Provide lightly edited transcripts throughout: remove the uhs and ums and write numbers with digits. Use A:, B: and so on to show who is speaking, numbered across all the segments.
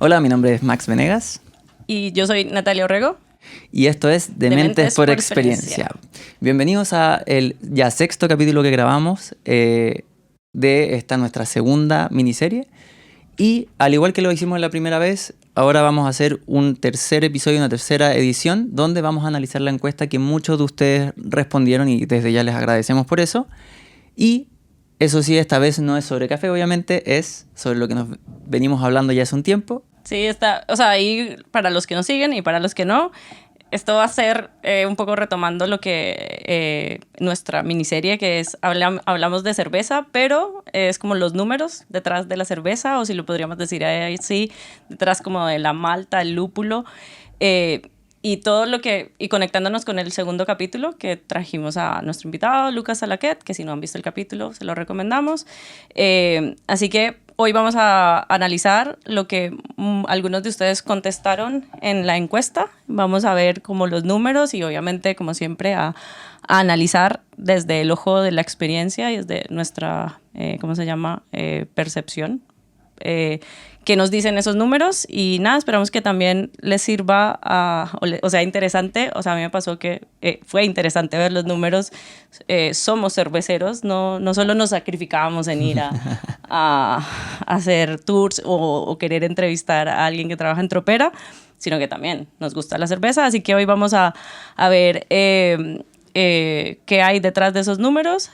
A: Hola, mi nombre es Max Venegas.
B: Y yo soy Natalia Orrego.
A: Y esto es Dementes por Experiencia. Bienvenidos a el ya sexto capítulo que grabamos de esta nuestra segunda miniserie. Y al igual que lo hicimos la primera vez, ahora vamos a hacer un tercer episodio, una tercera edición, donde vamos a analizar la encuesta que muchos de ustedes respondieron y desde ya les agradecemos por eso. Y eso sí, esta vez no es sobre café, obviamente, es sobre lo que nos venimos hablando ya hace un tiempo.
B: Sí, está, o sea, ahí para los que nos siguen y para los que no, esto va a ser un poco retomando lo que nuestra miniserie, que es hablamos de cerveza, pero es como los números detrás de la cerveza, o si lo podríamos decir así, detrás como de la malta, el lúpulo, y todo lo que, y conectándonos con el segundo capítulo que trajimos a nuestro invitado, Lucas Salaquet, que si no han visto el capítulo, se lo recomendamos. Así que hoy vamos a analizar lo que algunos de ustedes contestaron en la encuesta. Vamos a ver como los números y obviamente, como siempre, a analizar desde el ojo de la experiencia y desde nuestra, ¿cómo se llama? Percepción. Que nos dicen esos números y nada, esperamos que también les sirva, o sea, interesante. O sea, a mí me pasó que fue interesante ver los números. Somos cerveceros, no solo nos sacrificábamos en ir a hacer tours o querer entrevistar a alguien que trabaja en tropera, sino que también nos gusta la cerveza, así que hoy vamos a ver qué hay detrás de esos números.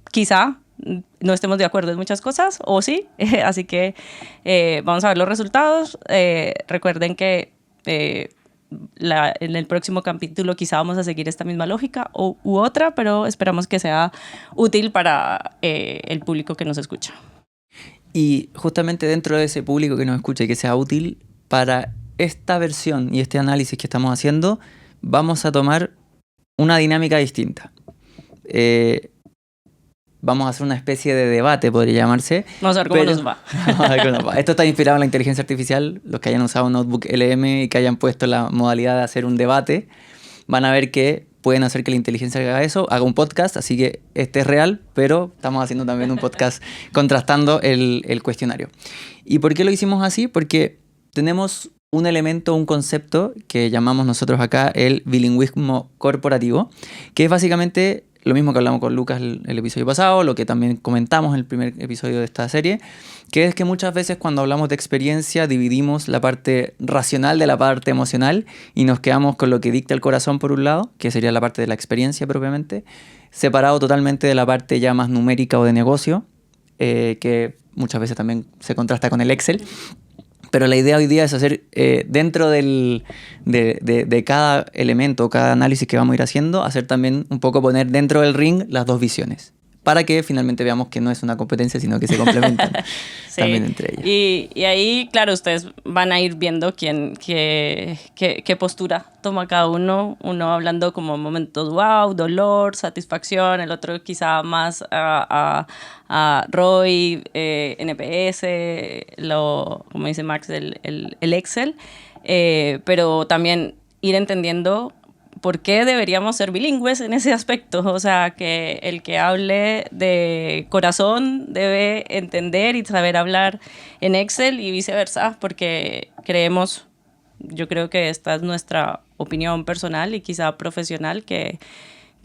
B: Quizá no estemos de acuerdo en muchas cosas, o sí, así que vamos a ver los resultados. Recuerden que en el próximo capítulo quizá vamos a seguir esta misma lógica u otra, pero esperamos que sea útil para el público que nos escucha.
A: Y justamente dentro de ese público que nos escucha y que sea útil para esta versión y este análisis que estamos haciendo, vamos a tomar una dinámica distinta. Vamos a hacer una especie de debate, podría llamarse.
B: Vamos a ver cómo nos va.
A: Esto está inspirado en la inteligencia artificial. Los que hayan usado Notebook LM y que hayan puesto la modalidad de hacer un debate, van a ver que pueden hacer que la inteligencia haga eso, haga un podcast, así que este es real, pero estamos haciendo también un podcast contrastando el cuestionario. ¿Y por qué lo hicimos así? Porque tenemos un elemento, un concepto que llamamos nosotros acá el bilingüismo corporativo, que es básicamente lo mismo que hablamos con Lucas el episodio pasado, lo que también comentamos en el primer episodio de esta serie, que es que muchas veces cuando hablamos de experiencia dividimos la parte racional de la parte emocional y nos quedamos con lo que dicta el corazón por un lado, que sería la parte de la experiencia propiamente, separado totalmente de la parte ya más numérica o de negocio, que muchas veces también se contrasta con el Excel. Pero la idea hoy día es hacer dentro de cada elemento, cada análisis que vamos a ir haciendo, hacer también un poco poner dentro del ring las dos visiones, para que finalmente veamos que no es una competencia, sino que se complementan sí. También entre ellas.
B: Y ahí, claro, ustedes van a ir viendo qué postura toma cada uno. Uno hablando como momentos wow, dolor, satisfacción, el otro quizá más a ROI, NPS, como dice Max, el Excel, pero también ir entendiendo por qué deberíamos ser bilingües en ese aspecto. O sea, que el que hable de corazón debe entender y saber hablar en Excel y viceversa, porque yo creo que esta es nuestra opinión personal y quizá profesional, que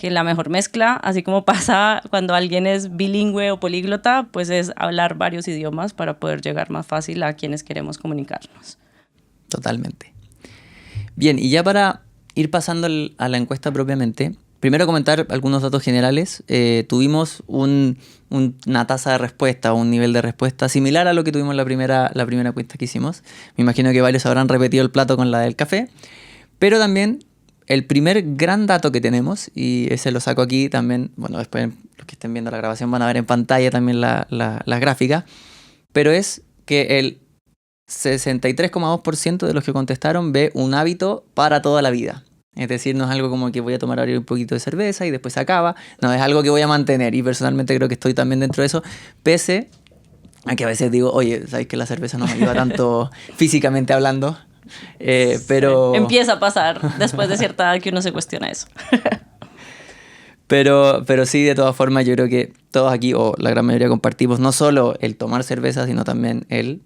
B: la mejor mezcla, así como pasa cuando alguien es bilingüe o políglota, pues es hablar varios idiomas para poder llegar más fácil a quienes queremos comunicarnos.
A: Totalmente. Bien, y ya para ir pasando a la encuesta propiamente, primero comentar algunos datos generales. Tuvimos una tasa de respuesta o un nivel de respuesta similar a lo que tuvimos la primera encuesta que hicimos. Me imagino que varios habrán repetido el plato con la del café, pero también el primer gran dato que tenemos, y ese lo saco aquí también, bueno, después los que estén viendo la grabación van a ver en pantalla también las gráficas, pero es que el 63,2% de los que contestaron ve un hábito para toda la vida. Es decir, no es algo como que voy a tomar ahora un poquito de cerveza y después se acaba. No, es algo que voy a mantener y personalmente creo que estoy también dentro de eso, pese a que a veces digo, oye, ¿sabes que la cerveza no me ayuda tanto físicamente hablando? Pero
B: empieza a pasar después de cierta edad que uno se cuestiona eso.
A: Pero sí, de todas formas, yo creo que todos aquí, o la gran mayoría, compartimos no solo el tomar cerveza, sino también el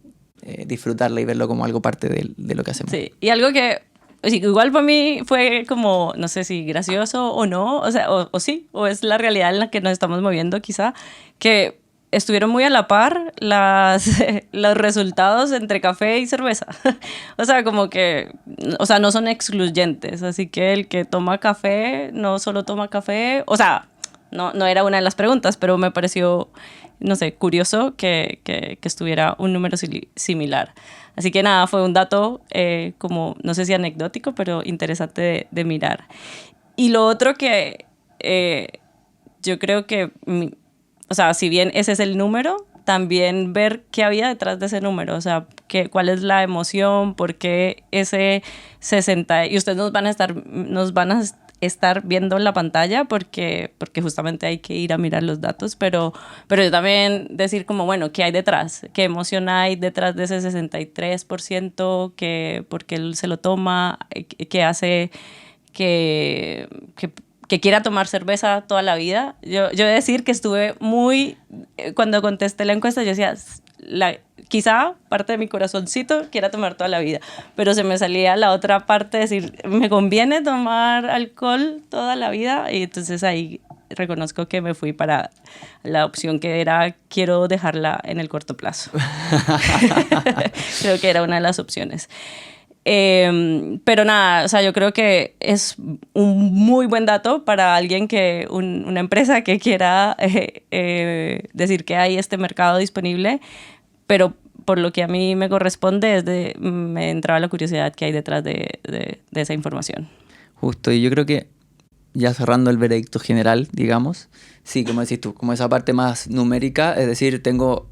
A: disfrutarla y verlo como algo parte de lo que hacemos.
B: Sí, y algo que sí, igual para mí fue como, no sé si gracioso o no, o sea, o sí, o es la realidad en la que nos estamos moviendo quizá, que estuvieron muy a la par los resultados entre café y cerveza. O sea, como que, o sea, no son excluyentes, así que el que toma café no solo toma café, o sea, no era una de las preguntas, pero me pareció, no sé, curioso que estuviera un número similar. Así que nada, fue un dato como, no sé si anecdótico, pero interesante de mirar. Y lo otro que yo creo que, o sea, si bien ese es el número, también ver qué había detrás de ese número, o sea, cuál es la emoción, por qué ese 60, y ustedes nos van a estar viendo en la pantalla porque justamente hay que ir a mirar los datos, pero yo también decir como, bueno, ¿qué hay detrás? ¿Qué emoción hay detrás de ese 63%? ¿Por qué él se lo toma? ¿Qué hace que quiera tomar cerveza toda la vida? Yo he de decir que estuve muy... Cuando contesté la encuesta, yo decía, quizá parte de mi corazoncito quiera tomar toda la vida, pero se me salía la otra parte de decir, ¿me conviene tomar alcohol toda la vida? Y entonces ahí reconozco que me fui para la opción que era, quiero dejarla en el corto plazo. Creo que era una de las opciones. Pero nada, o sea, yo creo que es un muy buen dato para alguien una empresa que quiera decir que hay este mercado disponible, pero por lo que a mí me corresponde me entraba la curiosidad que hay detrás de esa información.
A: Justo, y yo creo que ya cerrando el veredicto general, digamos, sí, como decís tú, como esa parte más numérica, es decir, tengo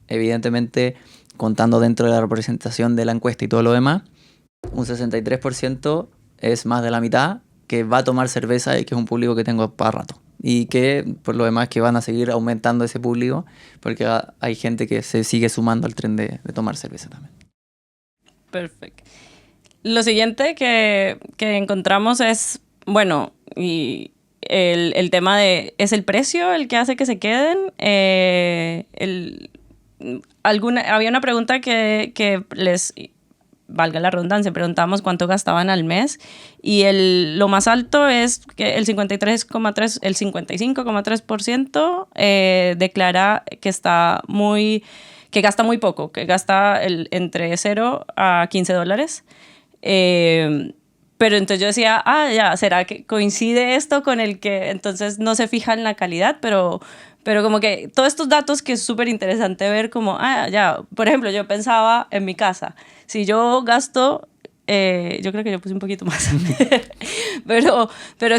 A: evidentemente, contando dentro de la representación de la encuesta y todo lo demás, un 63% es más de la mitad que va a tomar cerveza y que es un público que tengo para rato. Y que por lo demás que van a seguir aumentando ese público porque hay gente que se sigue sumando al tren de tomar cerveza también.
B: Perfecto. Lo siguiente que encontramos es, bueno, y el tema ¿es el precio el que hace que se queden? Había una pregunta que les... valga la redundancia, preguntamos cuánto gastaban al mes y lo más alto es que el 55,3% declara que gasta muy poco, que gasta entre 0 a $15. Pero entonces yo decía, ya, ¿será que coincide esto con el que entonces no se fija en la calidad? Pero como que todos estos datos que es súper interesante ver como, ya, por ejemplo, yo pensaba en mi casa, si yo gasto, yo creo que yo puse un poquito más, pero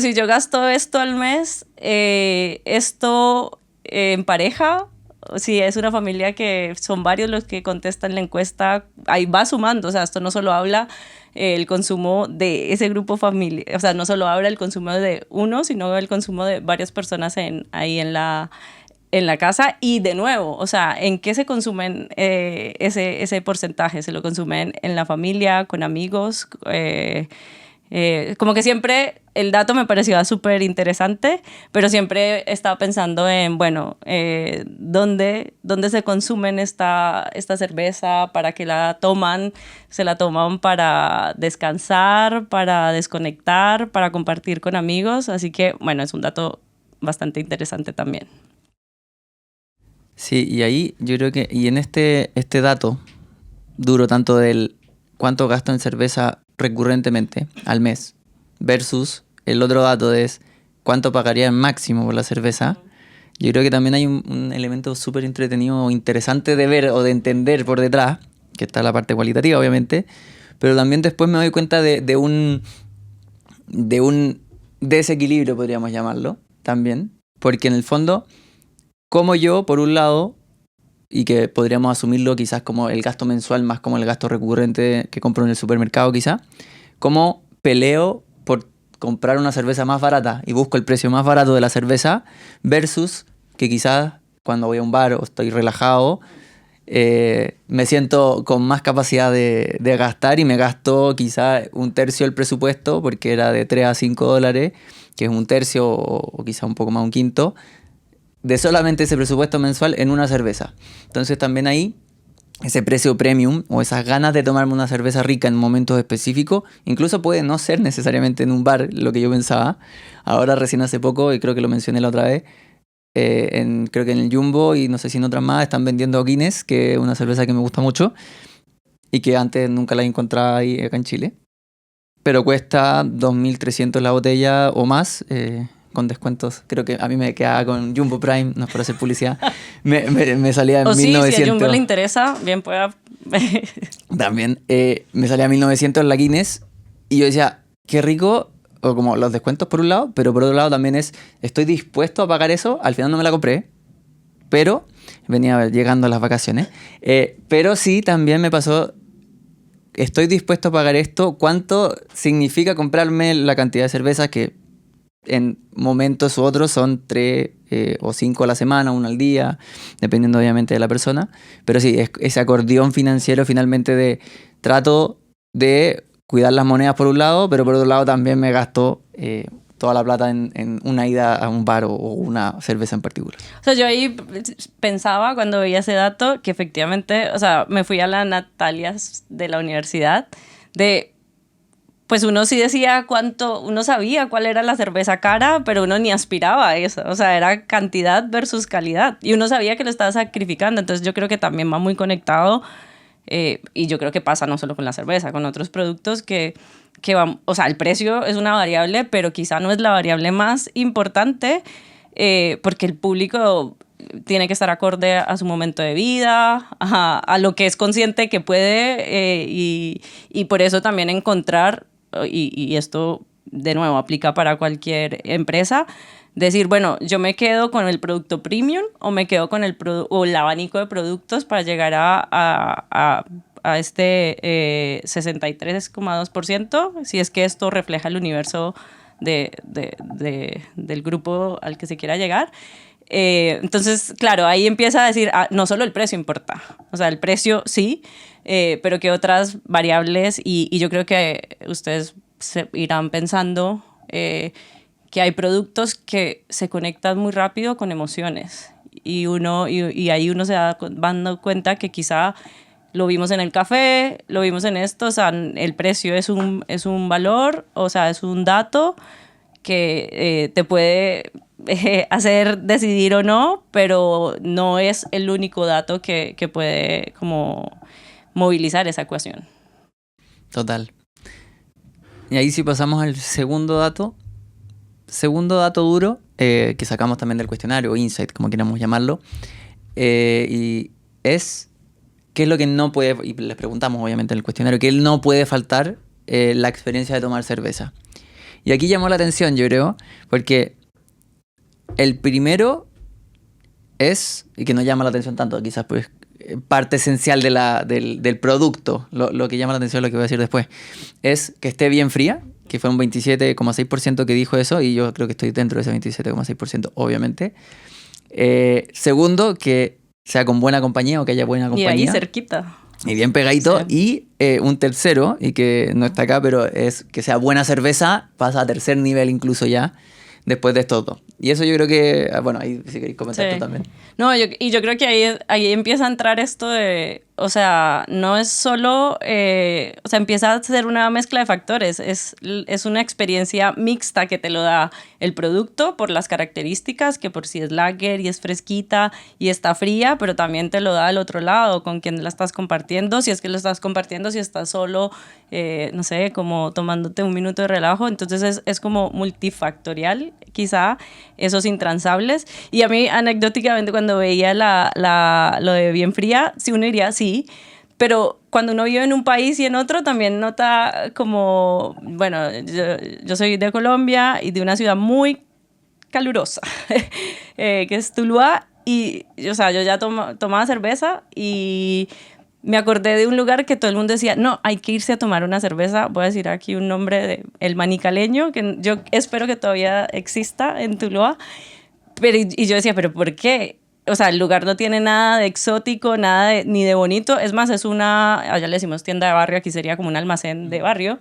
B: si yo gasto esto al mes, esto en pareja, si es una familia que son varios los que contestan la encuesta, ahí va sumando, o sea, esto no solo habla el consumo de ese grupo familiar, o sea, no solo habla el consumo de uno, sino el consumo de varias personas ahí en la casa. Y de nuevo, o sea, ¿en qué se consumen ese porcentaje? ¿Se lo consumen en la familia, con amigos? Como que siempre el dato me pareció súper interesante, pero siempre estaba pensando en, bueno, ¿dónde se consumen esta cerveza? ¿Para qué la toman? ¿Se la toman para descansar, para desconectar, para compartir con amigos? Así que, bueno, es un dato bastante interesante también.
A: Sí, y ahí yo creo que, y en este dato duro tanto del cuánto gasto en cerveza recurrentemente al mes versus el otro dato es cuánto pagaría en máximo por la cerveza, yo creo que también hay un elemento súper entretenido o interesante de ver o de entender por detrás, que está la parte cualitativa obviamente, pero también después me doy cuenta de un desequilibrio, podríamos llamarlo, también, porque en el fondo, como yo, por un lado, y que podríamos asumirlo quizás como el gasto mensual más como el gasto recurrente que compro en el supermercado quizás, como peleo por comprar una cerveza más barata y busco el precio más barato de la cerveza versus que quizás cuando voy a un bar o estoy relajado me siento con más capacidad de gastar y me gasto quizás un tercio del presupuesto porque era de $3 a $5, que es un tercio o quizás un poco más, un quinto de solamente ese presupuesto mensual en una cerveza. Entonces también ahí ese precio premium o esas ganas de tomarme una cerveza rica en momentos específicos, incluso puede no ser necesariamente en un bar, lo que yo pensaba. Ahora recién hace poco, y creo que lo mencioné la otra vez, creo que en el Jumbo y no sé si en otras más están vendiendo Guinness, que es una cerveza que me gusta mucho y que antes nunca la encontraba ahí acá en Chile. Pero cuesta 2.300 la botella o más, con descuentos. Creo que a mí me quedaba con Jumbo Prime, no es por hacer publicidad, me salía en
B: O sí,
A: 1900.
B: si a Jumbo le interesa, bien pueda...
A: También me salía 1.900 la Guinness y yo decía, qué rico, o como los descuentos por un lado, pero por otro lado también estoy dispuesto a pagar eso. Al final no me la compré, pero venía llegando las vacaciones. Pero sí, también me pasó, estoy dispuesto a pagar esto. ¿Cuánto significa comprarme la cantidad de cervezas que en momentos u otros son 3 o 5 a la semana, 1 al día, dependiendo obviamente de la persona? Pero sí, es ese acordeón financiero finalmente de trato de cuidar las monedas por un lado, pero por otro lado también me gasto toda la plata en una ida a un bar o una cerveza en particular.
B: O sea, yo ahí pensaba cuando veía ese dato que efectivamente, o sea, me fui a la Natalias de la universidad pues uno sí decía uno sabía cuál era la cerveza cara, pero uno ni aspiraba a eso. O sea, era cantidad versus calidad. Y uno sabía que lo estaba sacrificando. Entonces yo creo que también va muy conectado. Y yo creo que pasa no solo con la cerveza, con otros productos que van, o sea, el precio es una variable, pero quizá no es la variable más importante, porque el público tiene que estar acorde a su momento de vida, a lo que es consciente que puede, y por eso también encontrar, y esto de nuevo aplica para cualquier empresa, decir, bueno, yo me quedo con el producto premium o me quedo con o el abanico de productos para llegar a este 63,2%, si es que esto refleja el universo del grupo al que se quiera llegar. Entonces, claro, ahí empieza a decir, no solo el precio importa, o sea, el precio sí, pero que otras variables, y yo creo que ustedes se irán pensando que hay productos que se conectan muy rápido con emociones, y ahí uno se va dando cuenta que quizá lo vimos en el café, lo vimos en esto, o sea, el precio es un valor, o sea, es un dato que te puede hacer decidir o no, pero no es el único dato que puede como movilizar esa ecuación.
A: Total. Y ahí sí pasamos al segundo dato duro, que sacamos también del cuestionario, o insight, como queramos llamarlo, y es qué es lo que no puede, y les preguntamos obviamente en el cuestionario, que no puede faltar la experiencia de tomar cerveza. Y aquí llamó la atención, yo creo, porque el primero es, y que no llama la atención tanto, quizás pues parte esencial del producto, lo que llama la atención, lo que voy a decir después, es que esté bien fría, que fue un 27,6% que dijo eso, y yo creo que estoy dentro de ese 27,6%, obviamente. Segundo, que sea con buena compañía o que haya buena compañía.
B: Y ahí cerquita.
A: Y bien pegadito. Sí. Y un tercero, y que no está acá, pero es que sea buena cerveza, pasa a tercer nivel incluso ya, después de estos dos. Y eso yo creo que, bueno, ahí si queréis comentar tú también.
B: No, yo creo que ahí empieza a entrar esto de, o sea, no es solo, o sea, empieza a ser una mezcla de factores, es una experiencia mixta que te lo da el producto por las características, que por si es lager y es fresquita y está fría, pero también te lo da al otro lado, con quien la estás compartiendo, si es que lo estás compartiendo, si estás solo, no sé, como tomándote un minuto de relajo, entonces es como multifactorial, quizá, esos intransables. Y a mí, anecdóticamente, cuando veía lo de bien fría, sí, uno diría sí, pero cuando uno vive en un país y en otro, también nota como, bueno, yo soy de Colombia y de una ciudad muy calurosa, que es Tuluá, y, o sea, yo ya tomaba cerveza y me acordé de un lugar que todo el mundo decía, no, hay que irse a tomar una cerveza. Voy a decir aquí un nombre de El Manicaleño, que yo espero que todavía exista en Tuluá. Y yo decía, ¿pero por qué? O sea, el lugar no tiene nada de exótico, nada ni de bonito. Es más, es allá le decimos tienda de barrio, aquí sería como un almacén de barrio.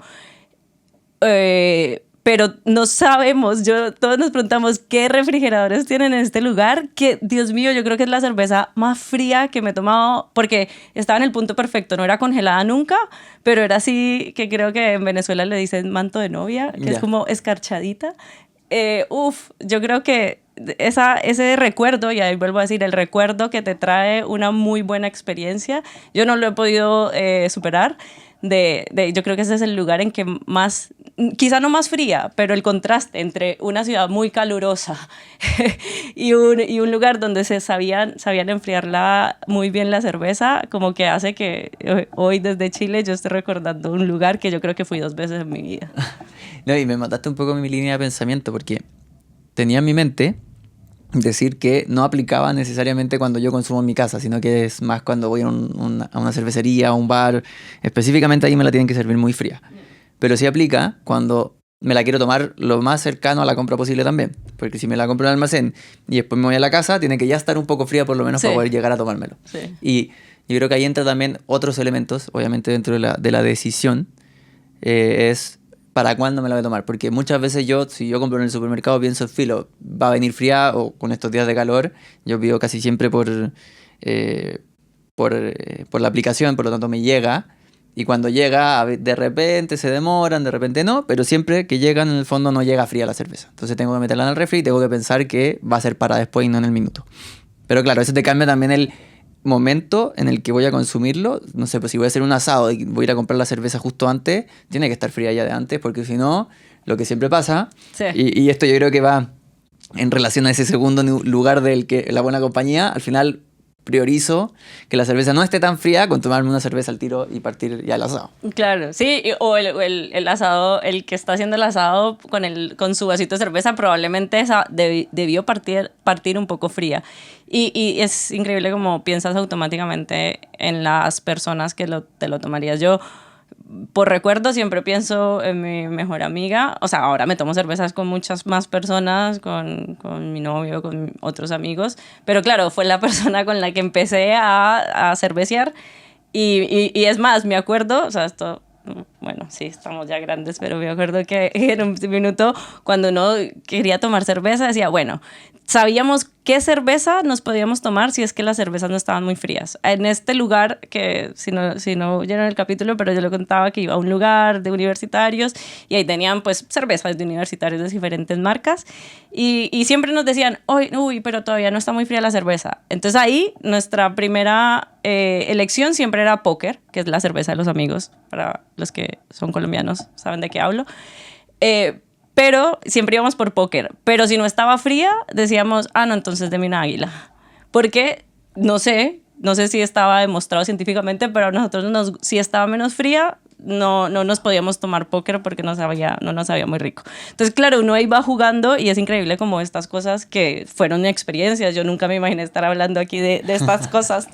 B: pero no sabemos, todos nos preguntamos qué refrigeradores tienen en este lugar, que Dios mío, yo creo que es la cerveza más fría que me he tomado, porque estaba en el punto perfecto, no era congelada nunca, pero era así, que creo que en Venezuela le dicen manto de novia, que es como escarchadita. Yo creo que ese recuerdo, y ahí vuelvo a decir, el recuerdo que te trae una muy buena experiencia, yo no lo he podido superar. Yo creo que ese es el lugar en que más, quizá no más fría, pero el contraste entre una ciudad muy calurosa y un lugar donde sabían enfriarla muy bien la cerveza, como que hace que hoy desde Chile yo esté recordando un lugar que yo creo que fui 2 veces en mi vida.
A: No, y me mataste un poco mi línea de pensamiento porque tenía en mi mente decir que no aplicaba necesariamente cuando yo consumo en mi casa, sino que es más cuando voy a una cervecería, a un bar. Específicamente ahí me la tienen que servir muy fría. Pero sí aplica cuando me la quiero tomar lo más cercano a la compra posible también. Porque si me la compro en el almacén y después me voy a la casa, tiene que ya estar un poco fría por lo menos para poder llegar a tomármelo. Sí. Y yo creo que ahí entra también otros elementos, obviamente dentro de la decisión, es para cuándo me la voy a tomar. Porque muchas veces si yo compro en el supermercado, pienso, filo, va a venir fría o con estos días de calor. Yo pido casi siempre por la aplicación, por lo tanto me llega. Y cuando llega, de repente se demoran, de repente no, pero siempre que llegan, en el fondo no llega fría la cerveza. Entonces tengo que meterla en el refri y tengo que pensar que va a ser para después y no en el minuto. Pero claro, eso te cambia también el momento en el que voy a consumirlo. No sé, pues si voy a hacer un asado y voy a ir a comprar la cerveza justo antes, tiene que estar fría ya de antes, porque si no, lo que siempre pasa, sí. y esto yo creo que va en relación a ese segundo lugar del que la buena compañía, al final priorizo que la cerveza no esté tan fría con tomarme una cerveza al tiro y partir ya el asado.
B: Claro, sí, o el asado, el que está haciendo el asado con su vasito de cerveza, probablemente esa debió partir un poco fría. Y es increíble como piensas automáticamente en las personas que te lo tomarías. Yo, por recuerdo, siempre pienso en mi mejor amiga. O sea, ahora me tomo cervezas con muchas más personas, con mi novio, con otros amigos. Pero claro, fue la persona con la que empecé a cervecear. Y es más, me acuerdo, o sea, esto... Bueno, sí, estamos ya grandes, pero me acuerdo que en un minuto, cuando uno quería tomar cerveza, decía, bueno, sabíamos qué cerveza nos podíamos tomar si es que las cervezas no estaban muy frías. En este lugar, que si no oyeron el capítulo, pero yo lo contaba, que iba a un lugar de universitarios y ahí tenían pues cervezas de universitarios de diferentes marcas y siempre nos decían, uy, pero todavía no está muy fría la cerveza. Entonces ahí nuestra primera elección siempre era Póker, que es la cerveza de los amigos, para los que son colombianos saben de qué hablo. Pero siempre íbamos por Póker. Pero si no estaba fría, decíamos, no, entonces deme una Águila. Porque, no sé si estaba demostrado científicamente, pero a nosotros si estaba menos fría, no nos podíamos tomar Póker porque no nos sabía muy rico. Entonces, claro, uno iba jugando y es increíble como estas cosas que fueron experiencias. Yo nunca me imaginé estar hablando aquí de estas cosas.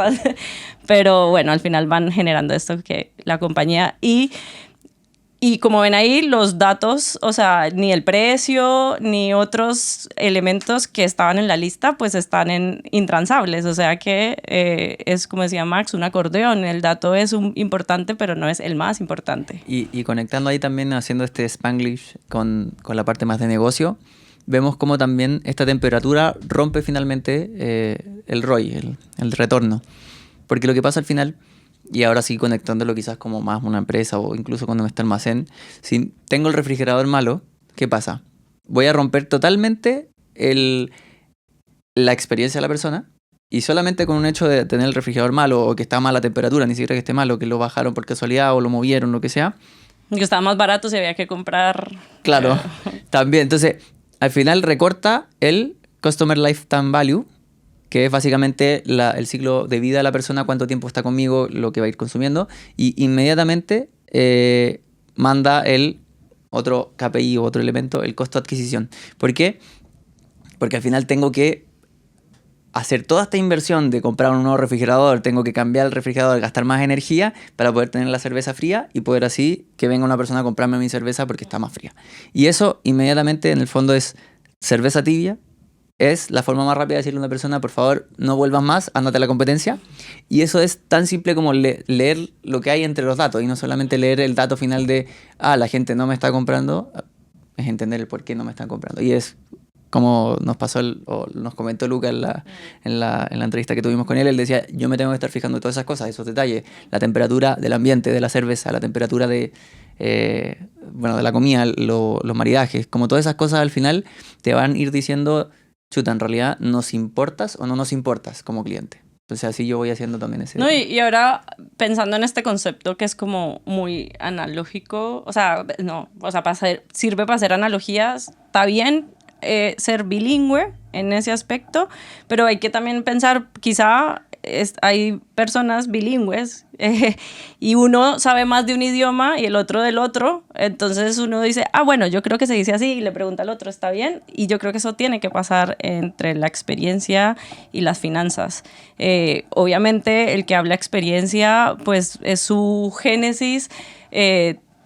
B: Pero bueno, al final van generando esto que la compañía... Y como ven ahí, los datos, o sea, ni el precio, ni otros elementos que estaban en la lista, pues están intransables. O sea que es, como decía Max, un acordeón. El dato es importante, pero no es el más importante.
A: Y conectando ahí también, haciendo este Spanglish con la parte más de negocio, vemos cómo también esta temperatura rompe finalmente el ROI, el retorno. Porque lo que pasa al final... Y ahora sí, conectándolo quizás como más una empresa o incluso cuando me está almacén. Si tengo el refrigerador malo, ¿qué pasa? Voy a romper totalmente la experiencia de la persona. Y solamente con un hecho de tener el refrigerador malo o que está mala temperatura, ni siquiera que esté malo, que lo bajaron por casualidad o lo movieron, lo que sea.
B: Que estaba más barato, se había que comprar.
A: Claro, también. Entonces, al final recorta el Customer Lifetime Value, que es básicamente el ciclo de vida de la persona, cuánto tiempo está conmigo, lo que va a ir consumiendo, y inmediatamente manda el otro KPI o otro elemento, el costo de adquisición. ¿Por qué? Porque al final tengo que hacer toda esta inversión de comprar un nuevo refrigerador, tengo que cambiar el refrigerador, gastar más energía para poder tener la cerveza fría y poder así que venga una persona a comprarme mi cerveza porque está más fría. Y eso inmediatamente en el fondo es cerveza tibia. Es la forma más rápida de decirle a una persona, por favor, no vuelvas más, ándate a la competencia. Y eso es tan simple como leer lo que hay entre los datos y no solamente leer el dato final de, la gente no me está comprando. es entender el por qué no me están comprando. Y es como nos pasó, o nos comentó Luca en la entrevista que tuvimos con él. Él decía, yo me tengo que estar fijando en todas esas cosas, esos detalles, la temperatura del ambiente, de la cerveza, la temperatura de la comida, los maridajes, como todas esas cosas al final te van a ir diciendo, chuta, en realidad nos importas o no nos importas como cliente. Entonces así yo voy haciendo también ese...
B: No, y ahora pensando en este concepto que es como muy analógico, sirve para hacer analogías, está bien ser bilingüe en ese aspecto, pero hay que también pensar, quizá hay personas bilingües y uno sabe más de un idioma y el otro del otro, entonces uno dice, bueno, yo creo que se dice así y le pregunta al otro, ¿está bien? Y yo creo que eso tiene que pasar entre la experiencia y las finanzas. Obviamente el que habla experiencia, pues es su génesis,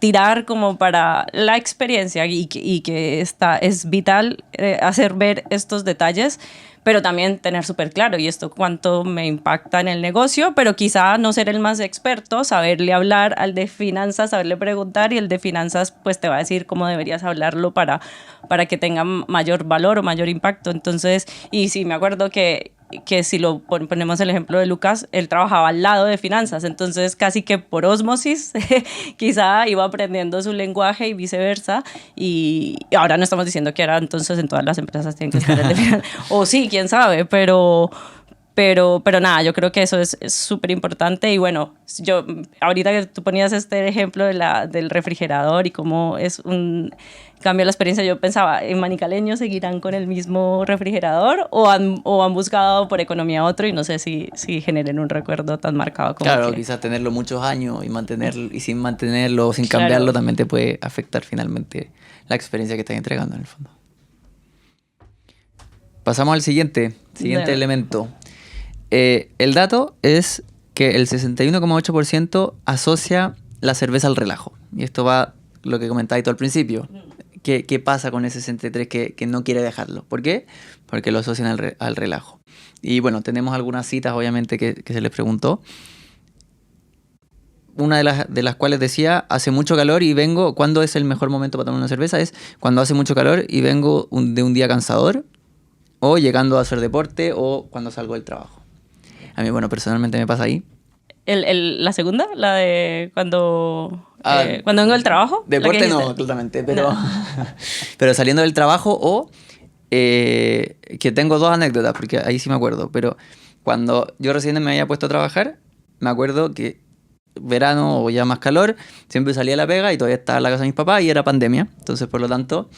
B: tirar como para la experiencia y que es vital hacer ver estos detalles, pero también tener súper claro, y esto cuánto me impacta en el negocio, pero quizá no ser el más experto, saberle hablar al de finanzas, saberle preguntar, y el de finanzas pues te va a decir cómo deberías hablarlo para que tenga mayor valor o mayor impacto. Entonces, y sí, me acuerdo que si lo ponemos el ejemplo de Lucas, él trabajaba al lado de finanzas, entonces casi que por ósmosis quizá iba aprendiendo su lenguaje y viceversa, y ahora no estamos diciendo que ahora entonces en todas las empresas tienen que estar el de finanzas, o sí, quién sabe, pero nada, yo creo que eso es súper importante. Y bueno, yo ahorita que tú ponías este ejemplo del refrigerador y cómo es un cambio la experiencia, yo pensaba, ¿en Manicaleño seguirán con el mismo refrigerador o han buscado por economía otro? Y no sé si generen un recuerdo tan marcado como
A: Claro, quizás tenerlo muchos años y sin mantenerlo, sin cambiarlo, también te puede afectar finalmente la experiencia que estás entregando en el fondo. Pasamos al siguiente elemento. El dato es que el 61,8% asocia la cerveza al relajo. Y esto va lo que comentabas tú al principio. ¿Qué pasa con ese 63% que no quiere dejarlo? ¿Por qué? Porque lo asocian al relajo. Y bueno, tenemos algunas citas, obviamente, que se les preguntó. Una de las cuales decía, hace mucho calor y vengo... ¿Cuándo es el mejor momento para tomar una cerveza? Es cuando hace mucho calor y vengo de un día cansador, o llegando a hacer deporte, o cuando salgo del trabajo. A mí, bueno, personalmente me pasa ahí.
B: ¿La segunda? ¿La de cuando vengo del trabajo?
A: Deporte no, totalmente, pero, no. Pero saliendo del trabajo, o que tengo dos anécdotas, porque ahí sí me acuerdo, pero cuando yo recién me había puesto a trabajar, me acuerdo que verano o ya más calor, siempre salía a la pega y todavía estaba en la casa de mis papás y era pandemia, entonces por lo tanto...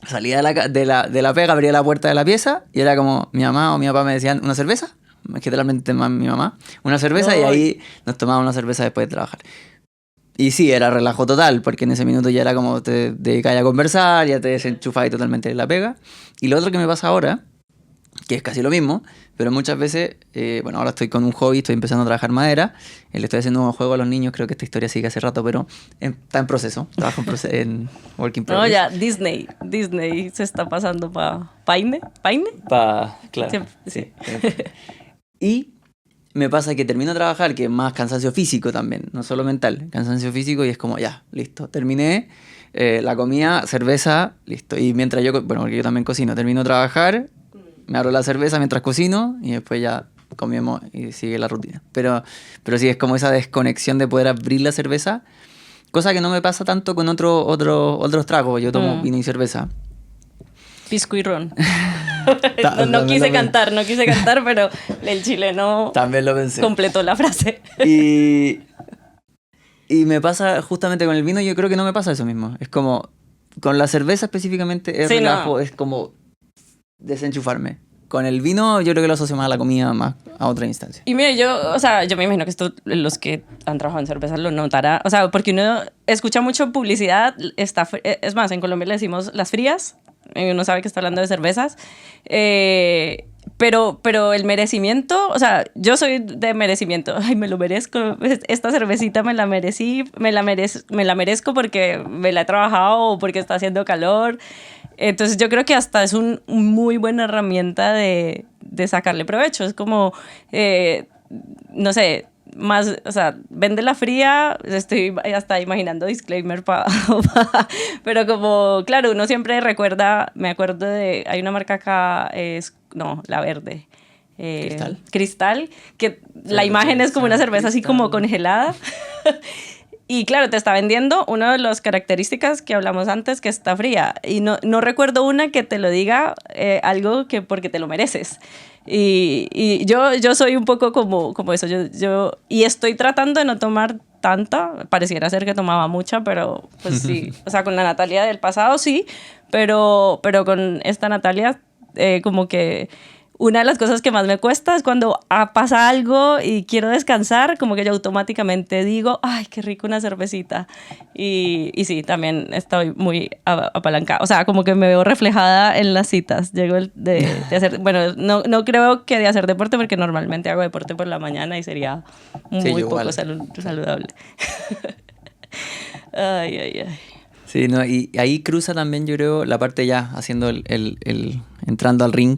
A: Salía de la pega, abría la puerta de la pieza y era como mi mamá o mi papá me decían, ¿una cerveza? Generalmente más mi mamá, una cerveza, y ahí nos tomábamos una cerveza después de trabajar. Y sí, era relajo total, porque en ese minuto ya era como te dedicabas a conversar, ya te desenchufabas totalmente de la pega. Y lo otro que me pasa ahora, que es casi lo mismo, pero muchas veces, ahora estoy con un hobby, estoy empezando a trabajar madera, le estoy haciendo un juego a los niños, creo que esta historia sigue hace rato, pero está en proceso, trabajo en work in progress.
B: No, ya, Disney se está pasando para Paine.
A: Claro, sí. Y me pasa que termino de trabajar, que es más cansancio físico también, no solo mental, cansancio físico, y es como, ya, listo, terminé, la comida, cerveza, listo. Y mientras porque yo también cocino, termino de trabajar, me abro la cerveza mientras cocino y después ya comemos y sigue la rutina. Pero sí, es como esa desconexión de poder abrir la cerveza, cosa que no me pasa tanto con otros tragos. Yo tomo vino y cerveza.
B: Pisco y ron. No quise cantar, pero el chileno
A: también lo pensé.
B: Completó la frase.
A: Y me pasa justamente con el vino, yo creo que no me pasa eso mismo. Es como, con la cerveza específicamente, es relajo, es como desenchufarme. Con el vino yo creo que lo asocio más a la comida, más a otra instancia.
B: Y mira, yo me imagino que esto los que han trabajado en cerveza lo notará, porque uno escucha mucho publicidad, es más, en Colombia le decimos las frías, y uno sabe que está hablando de cervezas, pero el merecimiento, yo soy de merecimiento, ay, me lo merezco, esta cervecita me la merezco porque me la he trabajado o porque está haciendo calor. Entonces yo creo que hasta es una muy buena herramienta de sacarle provecho. Es como, no sé, más, o sea, véndela fría, estoy hasta imaginando disclaimer pero como, claro, uno siempre recuerda, me acuerdo de, hay una marca acá, la verde. Cristal, que la imagen es como una cerveza así como congelada. Y claro, te está vendiendo una de las características que hablamos antes, que está fría. Y no recuerdo una que te lo diga algo que porque te lo mereces. Y yo soy un poco como eso. Y estoy tratando de no tomar tanta. Pareciera ser que tomaba mucha, pero pues sí. O sea, con la Natalia del pasado sí, pero con esta Natalia como que... Una de las cosas que más me cuesta es cuando pasa algo y quiero descansar, como que yo automáticamente digo, ay, qué rico una cervecita. Y sí, también estoy muy apalancada. O sea, como que me veo reflejada en las citas. Llego de hacer, bueno, no creo que de hacer deporte, porque normalmente hago deporte por la mañana y sería muy poco saludable. Ay.
A: Sí, no, y ahí cruza también, yo creo, la parte ya haciendo entrando al ring.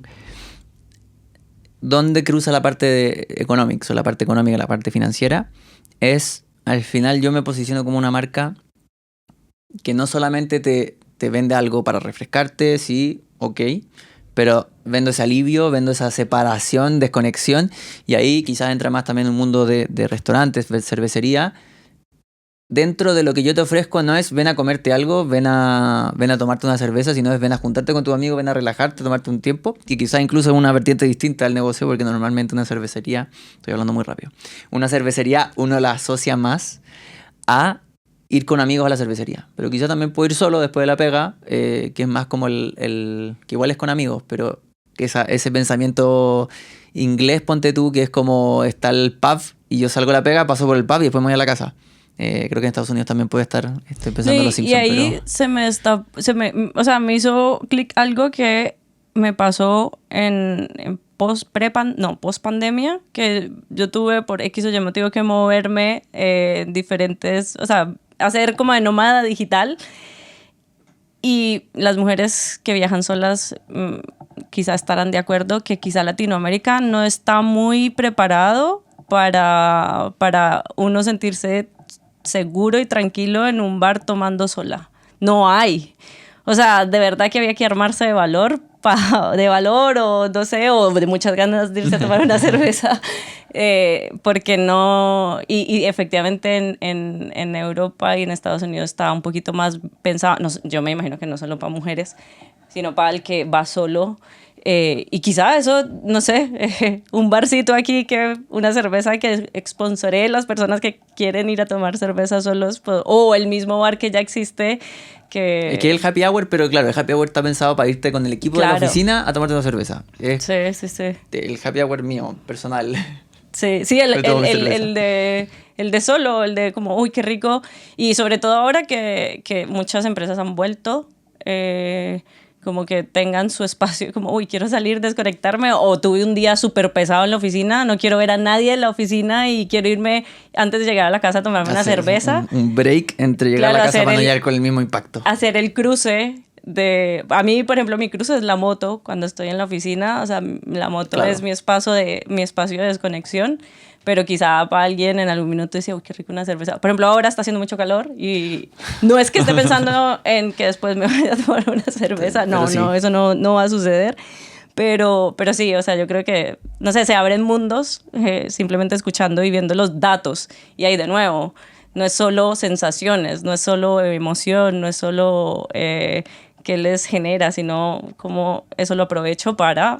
A: Donde cruza la parte de economics o la parte económica, la parte financiera, es al final yo me posiciono como una marca que no solamente te vende algo para refrescarte, sí, ok, pero vendo ese alivio, vendo esa separación, desconexión, y ahí quizás entra más también un mundo de restaurantes, de cervecería. Dentro de lo que yo te ofrezco no es ven a comerte algo, ven a tomarte una cerveza, sino es ven a juntarte con tu amigo, ven a relajarte, tomarte un tiempo, y quizás incluso es una vertiente distinta al negocio, porque normalmente una cervecería, estoy hablando muy rápido, una cervecería uno la asocia más a ir con amigos a la cervecería, pero quizás también puedo ir solo después de la pega, que es más como que igual es con amigos, pero que ese pensamiento inglés, ponte tú, que es como está el pub y yo salgo a la pega, paso por el pub y después me voy a la casa. Creo que en Estados Unidos también puede estar, estoy pensando en los Simpsons.
B: Y ahí pero... o sea, me hizo clic algo que me pasó en post pandemia, que yo tuve por X o Y motivo que moverme diferentes, o sea, hacer como de nómada digital. Y las mujeres que viajan solas quizá estarán de acuerdo que quizá Latinoamérica no está muy preparado para uno sentirse seguro y tranquilo en un bar tomando sola. No hay. O sea, de verdad que había que armarse de valor o no sé, o de muchas ganas de irse a tomar una cerveza, porque no... Y efectivamente en Europa y en Estados Unidos está un poquito más pensado, no, yo me imagino que no solo para mujeres, sino para el que va solo. Y quizá eso, no sé, un barcito aquí, una cerveza que sponsoree las personas que quieren ir a tomar cerveza solos, o el mismo bar que ya existe.
A: Es que el happy hour, pero claro, el happy hour está pensado para irte con el equipo de la oficina a tomarte una cerveza.
B: Sí.
A: El happy hour mío, personal.
B: Sí, el de solo, el de como, uy, qué rico. Y sobre todo ahora que muchas empresas han vuelto, como que tengan su espacio, como, uy, quiero salir, desconectarme, o tuve un día súper pesado en la oficina, no quiero ver a nadie en la oficina y quiero irme antes de llegar a la casa a tomarme una cerveza.
A: Un break entre llegar a la casa para no llegar con el mismo impacto.
B: Hacer el cruce a mí, por ejemplo, mi cruce es la moto cuando estoy en la oficina, o sea, la moto es mi espacio de desconexión, pero quizá para alguien en algún minuto dice, uy, qué rico una cerveza. Por ejemplo, ahora está haciendo mucho calor y no es que esté pensando en que después me vaya a tomar una cerveza, sí, eso no va a suceder. Pero sí, o sea, yo creo que, no sé, se abren mundos simplemente escuchando y viendo los datos. Y ahí de nuevo, no es solo sensaciones, no es solo emoción, no es solo qué les genera, sino cómo eso lo aprovecho para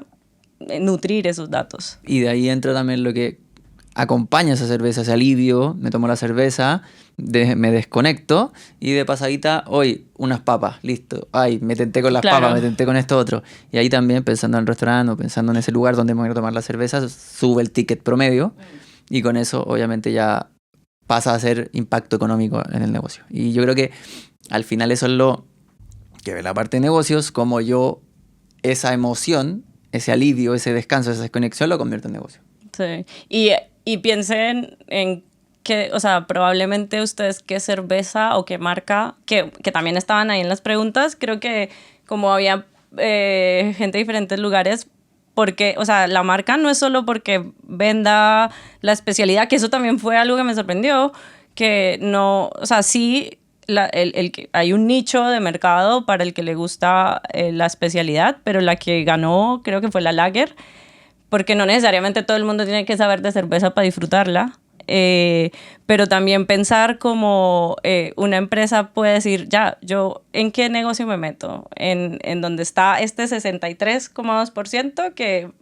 B: nutrir esos datos.
A: Y de ahí entra también lo que acompaña esa cerveza, ese alivio. Me tomo la cerveza, me desconecto y de pasadita, hoy unas papas, listo. Ay, me tenté con las papas, me tenté con esto otro. Y ahí también, pensando en el restaurante o pensando en ese lugar donde me voy a tomar la cerveza, sube el ticket promedio y con eso obviamente ya pasa a ser impacto económico en el negocio. Y yo creo que al final eso es lo que ve la parte de negocios, como yo esa emoción, ese alivio, ese descanso, esa desconexión lo convierto en negocio.
B: Sí, y piensen en que, o sea, probablemente ustedes qué cerveza o qué marca, que también estaban ahí en las preguntas, creo que como había gente de diferentes lugares, porque, o sea, la marca no es solo porque venda la especialidad, que eso también fue algo que me sorprendió, que no, o sea, sí, hay un nicho de mercado para el que le gusta la especialidad, pero la que ganó creo que fue la Lager, porque no necesariamente todo el mundo tiene que saber de cerveza para disfrutarla. Pero también pensar como una empresa puede decir, ya, yo ¿en qué negocio me meto? En donde está este 63,2%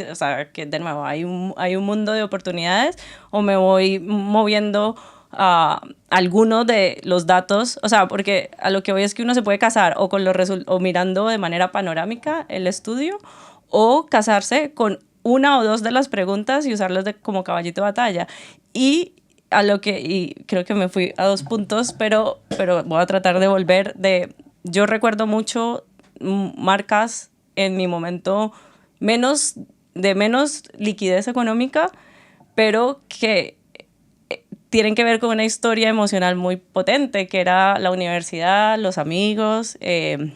B: o sea, que de nuevo hay un mundo de oportunidades, o me voy moviendo a algunos de los datos, o sea, porque a lo que voy es que uno se puede casar o con o mirando de manera panorámica el estudio, o casarse con una o dos de las preguntas y usarlas como caballito de batalla. Y creo que me fui a 2 puntos, pero voy a tratar de volver yo recuerdo mucho marcas en mi momento de menos liquidez económica, pero que tienen que ver con una historia emocional muy potente, que era la universidad, los amigos, sí,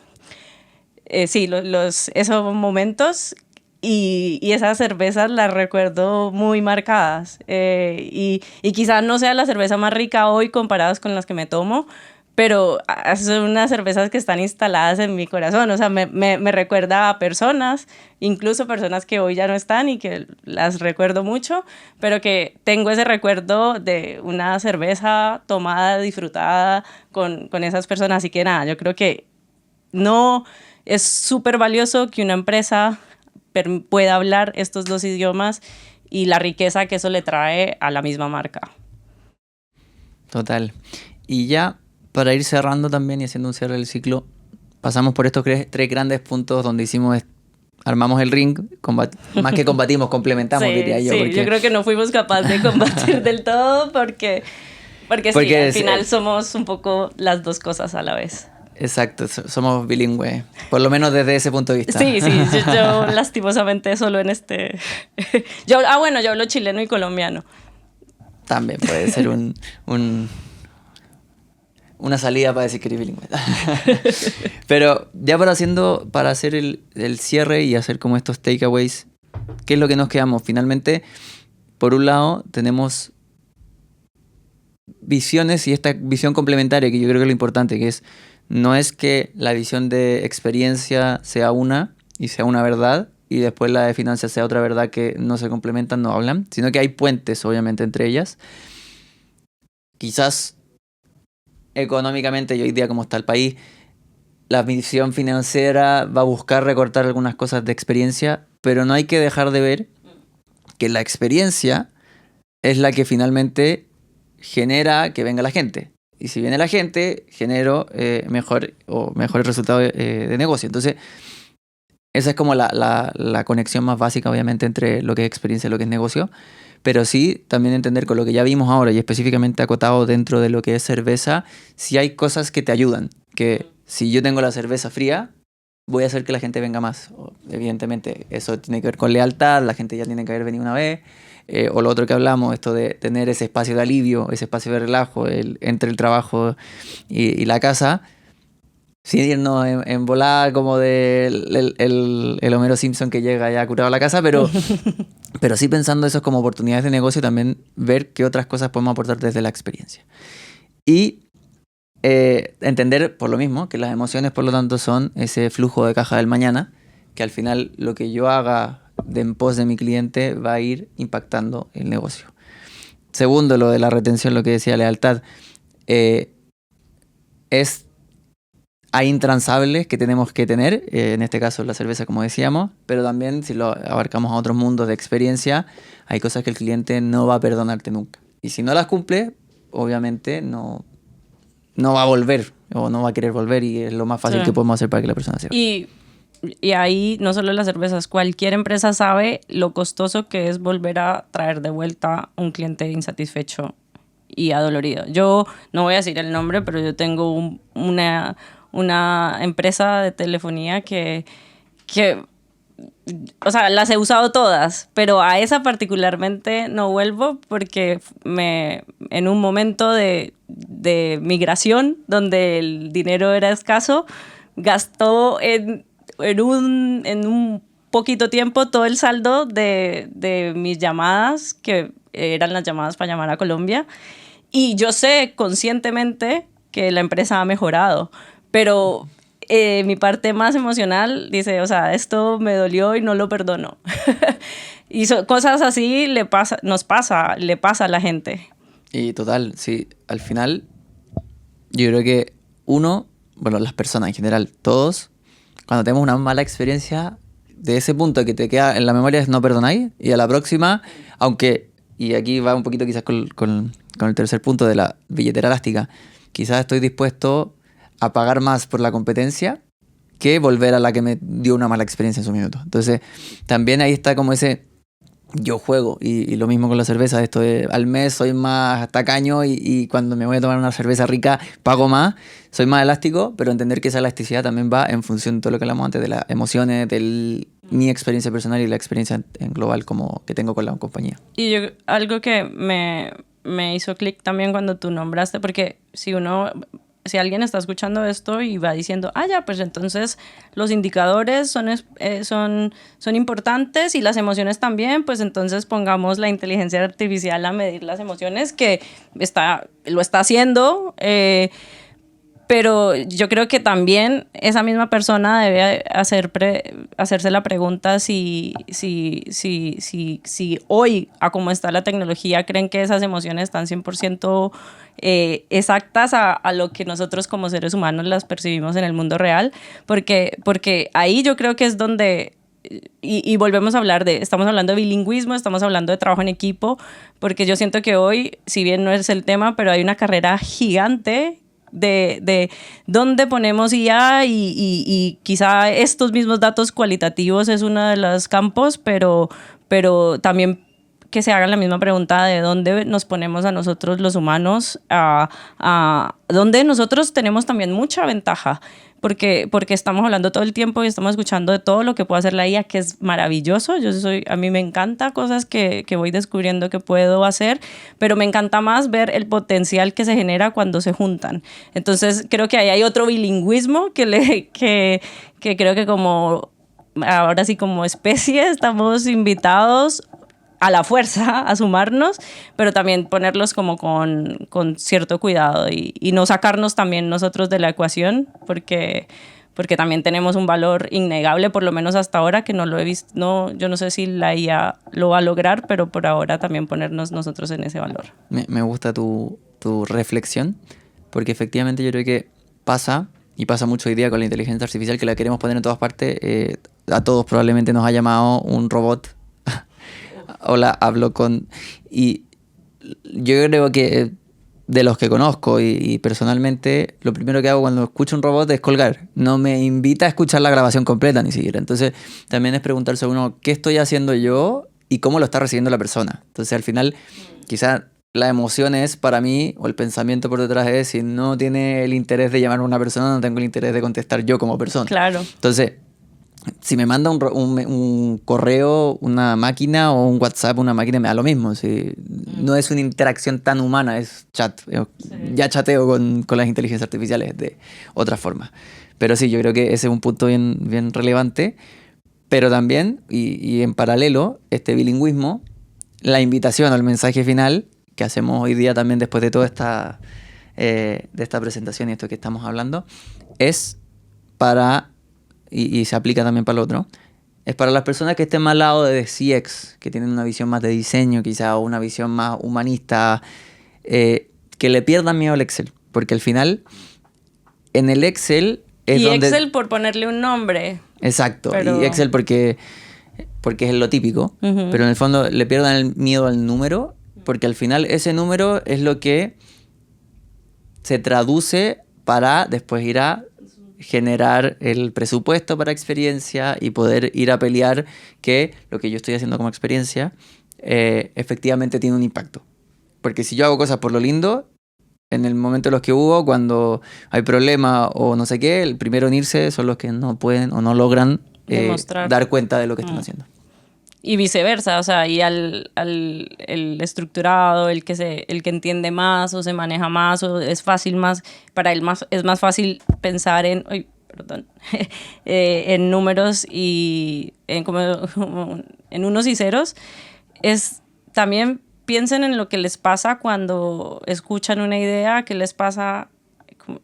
B: esos momentos. Y esas cervezas las recuerdo muy marcadas. Y quizás no sea la cerveza más rica hoy comparadas con las que me tomo, pero son unas cervezas que están instaladas en mi corazón. O sea, me recuerda a personas, incluso personas que hoy ya no están y que las recuerdo mucho, pero que tengo ese recuerdo de una cerveza tomada, disfrutada con esas personas. Así que nada, yo creo que no es súper valioso que una empresa pueda hablar estos 2 idiomas y la riqueza que eso le trae a la misma marca.
A: Total. Y ya para ir cerrando también y haciendo un cierre del ciclo, pasamos por estos 3 grandes puntos donde armamos el ring, más que combatimos, complementamos,
B: sí,
A: diría yo.
B: Sí,
A: porque...
B: yo creo que no fuimos capaces de combatir del todo porque sí, al final somos un poco las dos cosas a la vez.
A: Exacto, somos bilingües, por lo menos desde ese punto de vista.
B: Sí, yo lastimosamente solo en este... yo hablo chileno y colombiano.
A: También puede ser una salida para decir que eres bilingüe. Pero ya para hacer el cierre y hacer como estos takeaways, ¿qué es lo que nos quedamos? Finalmente, por un lado, tenemos visiones y esta visión complementaria, que yo creo que es lo importante, que no es que la visión de experiencia sea una y sea una verdad, y después la de finanzas sea otra verdad, que no se complementan, no hablan, sino que hay puentes, obviamente, entre ellas. Quizás económicamente, y hoy día como está el país, la visión financiera va a buscar recortar algunas cosas de experiencia, pero no hay que dejar de ver que la experiencia es la que finalmente genera que venga la gente. Y si viene la gente, genero mejores resultados de negocio. Entonces, esa es como la conexión más básica, obviamente, entre lo que es experiencia y lo que es negocio. Pero sí, también entender con lo que ya vimos ahora, y específicamente acotado dentro de lo que es cerveza, si hay cosas que te ayudan. Que si yo tengo la cerveza fría, voy a hacer que la gente venga más. Evidentemente, eso tiene que ver con lealtad, la gente ya tiene que haber venido una vez. O lo otro que hablamos, esto de tener ese espacio de alivio, ese espacio de relajo entre el trabajo y la casa, sin irnos en volada como el Homero Simpson que llega ya curado a la casa, pero sí pensando eso como oportunidades de negocio, también ver qué otras cosas podemos aportar desde la experiencia. Y entender por lo mismo que las emociones, por lo tanto, son ese flujo de caja del mañana, que al final lo que yo haga en pos de mi cliente va a ir impactando el negocio. Segundo, lo de la retención, lo que decía lealtad, hay intransables que tenemos que tener, en este caso la cerveza, como decíamos, pero también si lo abarcamos a otros mundos de experiencia, hay cosas que el cliente no va a perdonarte nunca. Y si no las cumple, obviamente no va a volver o no va a querer volver, y es lo más fácil que podemos hacer para que la persona se vaya.
B: Y ahí no solo las cervezas, cualquier empresa sabe lo costoso que es volver a traer de vuelta un cliente insatisfecho y adolorido. Yo no voy a decir el nombre, pero yo tengo una empresa de telefonía que, o sea, las he usado todas, pero a esa particularmente no vuelvo porque en un momento de migración donde el dinero era escaso, gastó en un poquito tiempo todo el saldo de mis llamadas, que eran las llamadas para llamar a Colombia. Y yo sé conscientemente que la empresa ha mejorado, pero mi parte más emocional dice, o sea, esto me dolió y no lo perdono. Y cosas así le pasa a la gente.
A: Y total, sí, al final yo creo que bueno, las personas en general, todos, cuando tenemos una mala experiencia, de ese punto que te queda en la memoria es no perdonáis, y a la próxima, aunque, y aquí va un poquito quizás con el tercer punto de la billetera elástica, quizás estoy dispuesto a pagar más por la competencia que volver a la que me dio una mala experiencia en su minuto. Entonces, también ahí está como ese yo juego, y lo mismo con la cerveza, esto de al mes soy más tacaño y cuando me voy a tomar una cerveza rica pago más, soy más elástico, pero entender que esa elasticidad también va en función de todo lo que hablamos antes, de las emociones, de mi experiencia personal y la experiencia en global como que tengo con la compañía.
B: Y algo que me hizo clic también cuando tú nombraste, porque si alguien está escuchando esto y va diciendo, ya, pues entonces los indicadores son importantes y las emociones también, pues entonces pongamos la inteligencia artificial a medir las emociones, que lo está haciendo, pero yo creo que también esa misma persona debe hacerse la pregunta si hoy, a cómo está la tecnología, creen que esas emociones están 100% exactas a lo que nosotros como seres humanos las percibimos en el mundo real, porque ahí yo creo que es donde... Y volvemos a estamos hablando de bilingüismo, estamos hablando de trabajo en equipo, porque yo siento que hoy, si bien no es el tema, pero hay una carrera gigante de dónde ponemos IA y quizá estos mismos datos cualitativos es uno de los campos, pero también que se hagan la misma pregunta de dónde nos ponemos a nosotros los humanos, donde nosotros tenemos también mucha ventaja, porque estamos hablando todo el tiempo y estamos escuchando de todo lo que puede hacer la IA, que es maravilloso. A mí me encanta cosas que voy descubriendo que puedo hacer, pero me encanta más ver el potencial que se genera cuando se juntan. Entonces creo que ahí hay otro bilingüismo que creo que ahora sí como especie estamos invitados a la fuerza a sumarnos, pero también ponerlos como con cierto cuidado y no sacarnos también nosotros de la ecuación, porque también tenemos un valor innegable, por lo menos hasta ahora, que no lo he visto. Yo no sé si la IA lo va a lograr, pero por ahora también ponernos nosotros en ese valor.
A: Me gusta tu reflexión, porque efectivamente yo creo que pasa mucho hoy día con la inteligencia artificial, que la queremos poner en todas partes. A todos probablemente nos ha llamado un robot. Hola, hablo con... Y yo creo que de los que conozco y personalmente, lo primero que hago cuando escucho un robot es colgar. No me invita a escuchar la grabación completa ni siquiera. Entonces, también es preguntarse a uno, ¿qué estoy haciendo yo y cómo lo está recibiendo la persona? Entonces, al final, quizás la emoción es para mí, o el pensamiento por detrás es, si no tiene el interés de llamar a una persona, no tengo el interés de contestar yo como persona.
B: Claro.
A: Entonces, si me manda un correo, una máquina, o un WhatsApp, una máquina, me da lo mismo. Si no es una interacción tan humana, es chat. Sí. Ya chateo con las inteligencias artificiales de otra forma. Pero sí, yo creo que ese es un punto bien relevante. Pero también, y en paralelo, este bilingüismo, la invitación al mensaje final que hacemos hoy día también después de toda de esta presentación y esto que estamos hablando, es para... Y se aplica también para el otro, es para las personas que estén más al lado de CX, que tienen una visión más de diseño quizá, o una visión más humanista, que le pierdan miedo al Excel, porque al final en el Excel es
B: y
A: donde...
B: Excel por ponerle un nombre.
A: Exacto, y Excel porque es lo típico, pero en el fondo le pierdan el miedo al número, porque al final ese número es lo que se traduce para después ir a generar el presupuesto para experiencia y poder ir a pelear que lo que yo estoy haciendo como experiencia efectivamente tiene un impacto. Porque si yo hago cosas por lo lindo, en el momento en los que hubo, cuando hay problemas o no sé qué, el primero en irse son los que no pueden o no logran dar cuenta de lo que están haciendo.
B: Y viceversa, o sea, y el estructurado, el que entiende más o se maneja más o es fácil más, para él es más fácil pensar en, perdón, en números y en unos y ceros, también piensen en lo que les pasa cuando escuchan una idea, qué les pasa,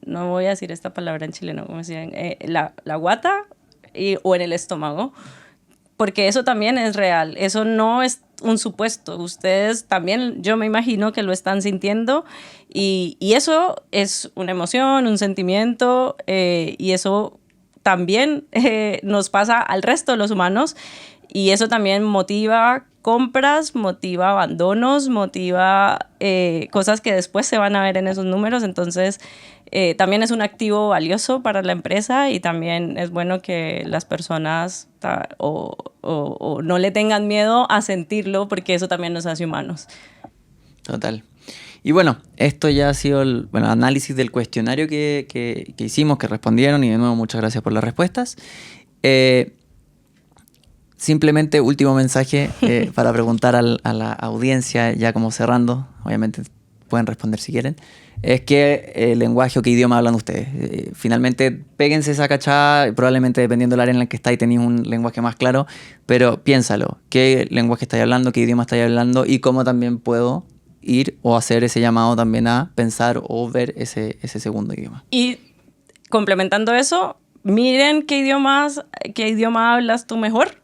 B: no voy a decir esta palabra en chileno, como decían, la guata o en el estómago, porque eso también es real, eso no es un supuesto, ustedes también, yo me imagino que lo están sintiendo y eso es una emoción, un sentimiento y eso también nos pasa al resto de los humanos y eso también motiva compras, motiva abandonos, motiva cosas que después se van a ver en esos números, entonces también es un activo valioso para la empresa y también es bueno que las personas o no le tengan miedo a sentirlo porque eso también nos hace humanos.
A: Total. Y bueno, esto ya ha sido el análisis del cuestionario que hicimos, que respondieron y de nuevo muchas gracias por las respuestas. Simplemente último mensaje para preguntar a la audiencia, ya como cerrando, obviamente pueden responder si quieren, es qué lenguaje o qué idioma hablan ustedes. Finalmente, péguense esa cachada, probablemente dependiendo del área en la que estáis tenéis un lenguaje más claro, pero piénsalo, qué lenguaje estáis hablando, qué idioma estáis hablando y cómo también puedo ir o hacer ese llamado también a pensar o ver ese segundo idioma.
B: Y complementando eso, miren qué idioma hablas tú mejor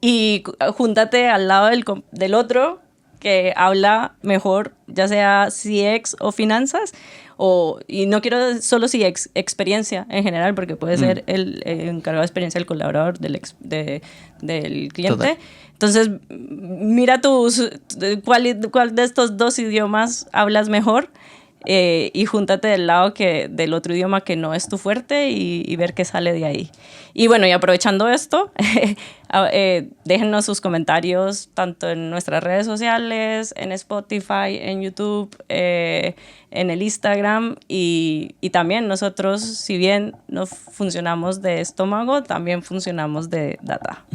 B: y júntate al lado del otro que habla mejor, ya sea CX o finanzas, y no quiero solo CX, experiencia en general, porque puede ser el encargado de experiencia, el colaborador del cliente. Total. Entonces, mira cuál de estos dos idiomas hablas mejor y júntate del lado del otro idioma que no es tu fuerte y ver qué sale de ahí. Y bueno, y aprovechando esto, déjennos sus comentarios tanto en nuestras redes sociales, en Spotify, en YouTube, en el Instagram y también nosotros, si bien no funcionamos de estómago, también funcionamos de data.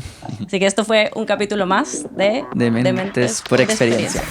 B: Así que esto fue un capítulo más de
A: Mentes por experiencia.